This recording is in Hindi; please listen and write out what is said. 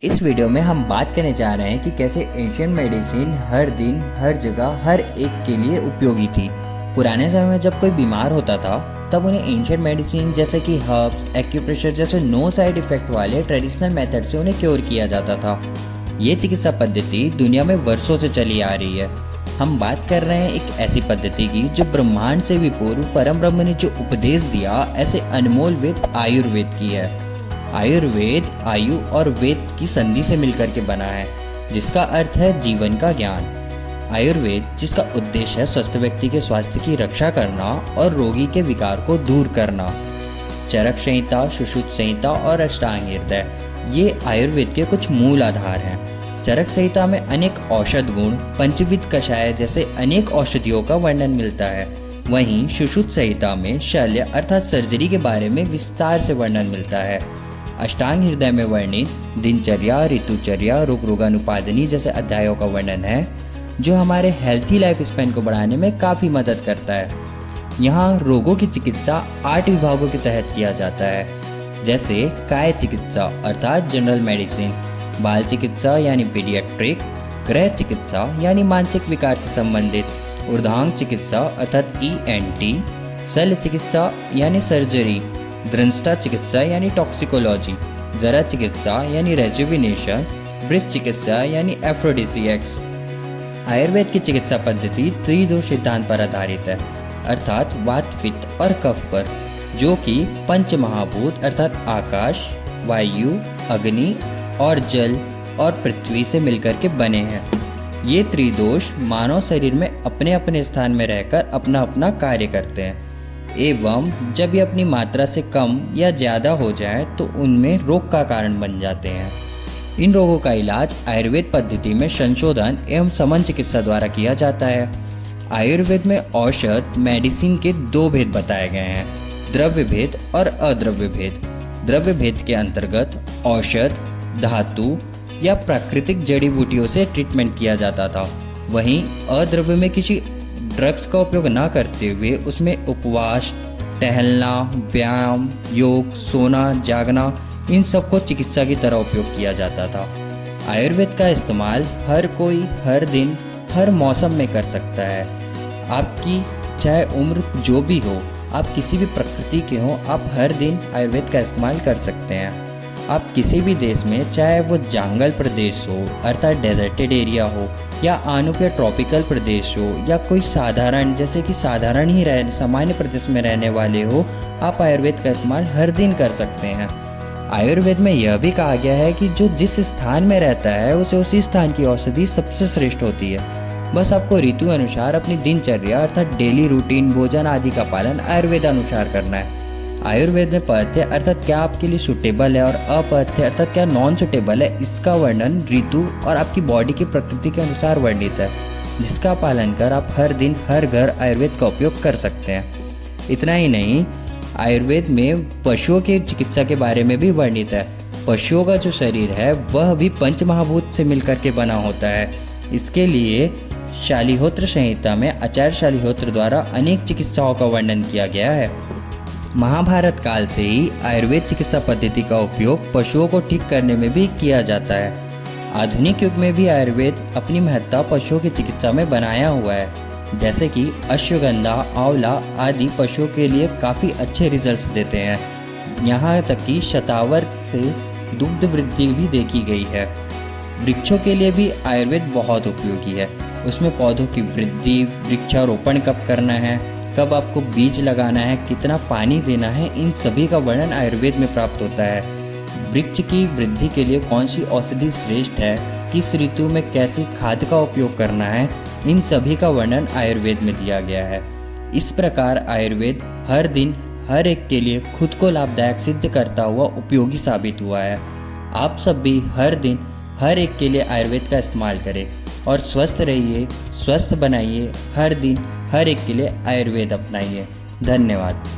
इस वीडियो में हम बात करने जा रहे हैं कि कैसे एंशियंट मेडिसिन हर दिन हर जगह हर एक के लिए उपयोगी थी। पुराने समय में जब कोई बीमार होता था तब उन्हें एंशियंट मेडिसिन जैसे कि हर्ब्स, एक्यूप्रेशर जैसे नो साइड इफेक्ट वाले ट्रेडिशनल मेथड से उन्हें क्योर किया जाता था। ये चिकित्सा पद्धति दुनिया में वर्षों से चली आ रही है। हम बात कर रहे हैं एक ऐसी पद्धति की जो ब्रह्मांड से भी पूर्व परम ब्रह्म ने जो उपदेश दिया ऐसे अनमोल वेद आयुर्वेद की है। आयुर्वेद आयु और वेद की संधि से मिलकर के बना है, जिसका अर्थ है जीवन का ज्ञान। आयुर्वेद जिसका उद्देश्य है स्वस्थ व्यक्ति के स्वास्थ्य की रक्षा करना और रोगी के विकार को दूर करना। चरक संहिता, सुश्रुत संहिता और अष्टांग हृदय ये आयुर्वेद के कुछ मूल आधार हैं। चरक संहिता में अनेक औषध गुण, पंचविध कषाय जैसे अनेक औषधियों का वर्णन मिलता है। वहीं सुश्रुत संहिता में शल्य अर्थात सर्जरी के बारे में विस्तार से वर्णन मिलता है। अष्टांग हृदय में वर्णित दिनचर्या, ऋतुचर्या, रोग रोगानुपादनी जैसे अध्यायों का वर्णन है, जो हमारे हेल्थी लाइफ स्पैन को बढ़ाने में काफ़ी मदद करता है। यहाँ रोगों की चिकित्सा 8 विभागों के तहत किया जाता है, जैसे काय चिकित्सा अर्थात जनरल मेडिसिन, बाल चिकित्सा यानी पीडियाट्रिक, गृह चिकित्सा यानी मानसिक विकार से संबंधित, ऊर्ध्वांग चिकित्सा अर्थात ENT, शल्य चिकित्सा यानी सर्जरी, दृष्टा चिकित्सा यानी टॉक्सिकोलॉजी, जरा चिकित्सा यानी रेजुविनेशन, ब्रिज चिकित्सा यानी एफ्रोडिसियक्स। आयुर्वेद की चिकित्सा पद्धति त्रिदोष सिद्धांत पर आधारित है, अर्थात वात, पित्त और कफ पर, जो कि पंच महाभूत अर्थात आकाश, वायु, अग्नि और जल और पृथ्वी से मिलकर के बने हैं। ये त्रिदोष मानव शरीर में अपने अपने स्थान में रहकर अपना अपना कार्य करते हैं एवं जब ये अपनी मात्रा से कम या ज़्यादा हो जाए तो उनमें रोग का कारण बन जाते हैं। इन रोगों का इलाज आयुर्वेद पद्धति में संशोधन एवं समन चिकित्सा द्वारा किया जाता है। आयुर्वेद में औषध मेडिसिन के 2 भेद बताए गए हैं, द्रव्य भेद और अद्रव्य भेद। द्रव्य भेद के अंतर्गत औषध, धातु या प्राकृतिक जड़ी बूटियों से ट्रीटमेंट किया जाता था। वहीं अद्रव्य में किसी ड्रग्स का उपयोग न करते हुए उसमें उपवास, टहलना, व्यायाम, योग, सोना, जागना इन सब को चिकित्सा की तरह उपयोग किया जाता था। आयुर्वेद का इस्तेमाल हर कोई हर दिन हर मौसम में कर सकता है। आपकी चाहे उम्र जो भी हो, आप किसी भी प्रकृति के हो, आप हर दिन आयुर्वेद का इस्तेमाल कर सकते हैं। आप किसी भी देश में, चाहे वो जंगल प्रदेश हो अर्थात डेजर्टेड एरिया हो या आनुप या ट्रॉपिकल प्रदेश हो या कोई साधारण जैसे कि साधारण ही सामान्य प्रदेश में रहने वाले हो, आप आयुर्वेद का इस्तेमाल हर दिन कर सकते हैं। आयुर्वेद में यह भी कहा गया है कि जो जिस स्थान में रहता है उसे उसी स्थान की औषधि सबसे श्रेष्ठ होती है। बस आपको ऋतु अनुसार अपनी दिनचर्या अर्थात डेली रूटीन, भोजन आदि का पालन आयुर्वेद अनुसार करना है। आयुर्वेद में पथ्य अर्थात क्या आपके लिए सूटेबल है और अपथ्य अर्थात क्या नॉन सूटेबल है, इसका वर्णन ऋतु और आपकी बॉडी की प्रकृति के अनुसार वर्णित है, जिसका पालन कर आप हर दिन हर घर आयुर्वेद का उपयोग कर सकते हैं। इतना ही नहीं, आयुर्वेद में पशुओं की चिकित्सा के बारे में भी वर्णित है। पशुओं का जो शरीर है वह भी पंच महाभूत से मिलकर के बना होता है। इसके लिए शालिहोत्र संहिता में आचार्य शालिहोत्र द्वारा अनेक चिकित्साओं का वर्णन किया गया है। महाभारत काल से ही आयुर्वेद चिकित्सा पद्धति का उपयोग पशुओं को ठीक करने में भी किया जाता है। आधुनिक युग में भी आयुर्वेद अपनी महत्ता पशुओं की चिकित्सा में बनाया हुआ है, जैसे कि अश्वगंधा, आंवला आदि पशुओं के लिए काफ़ी अच्छे रिजल्ट्स देते हैं। यहाँ तक कि शतावर से दुग्ध वृद्धि भी देखी गई है। वृक्षों के लिए भी आयुर्वेद बहुत उपयोगी है। उसमें पौधों की वृद्धि, वृक्षारोपण कब करना है, कब आपको बीज लगाना है, कितना पानी देना है, इन सभी का वर्णन आयुर्वेद में प्राप्त होता है। वृक्ष की वृद्धि के लिए कौन सी औषधि श्रेष्ठ है, किस ऋतु में कैसी खाद का उपयोग करना है, इन सभी का वर्णन आयुर्वेद में दिया गया है। इस प्रकार आयुर्वेद हर दिन हर एक के लिए खुद को लाभदायक सिद्ध करता हुआ उपयोगी साबित हुआ है। आप सब भी हर दिन हर एक के लिए आयुर्वेद का इस्तेमाल करें और स्वस्थ रहिए, स्वस्थ बनाइए, हर दिन हर एक के लिए आयुर्वेद अपनाइए। धन्यवाद।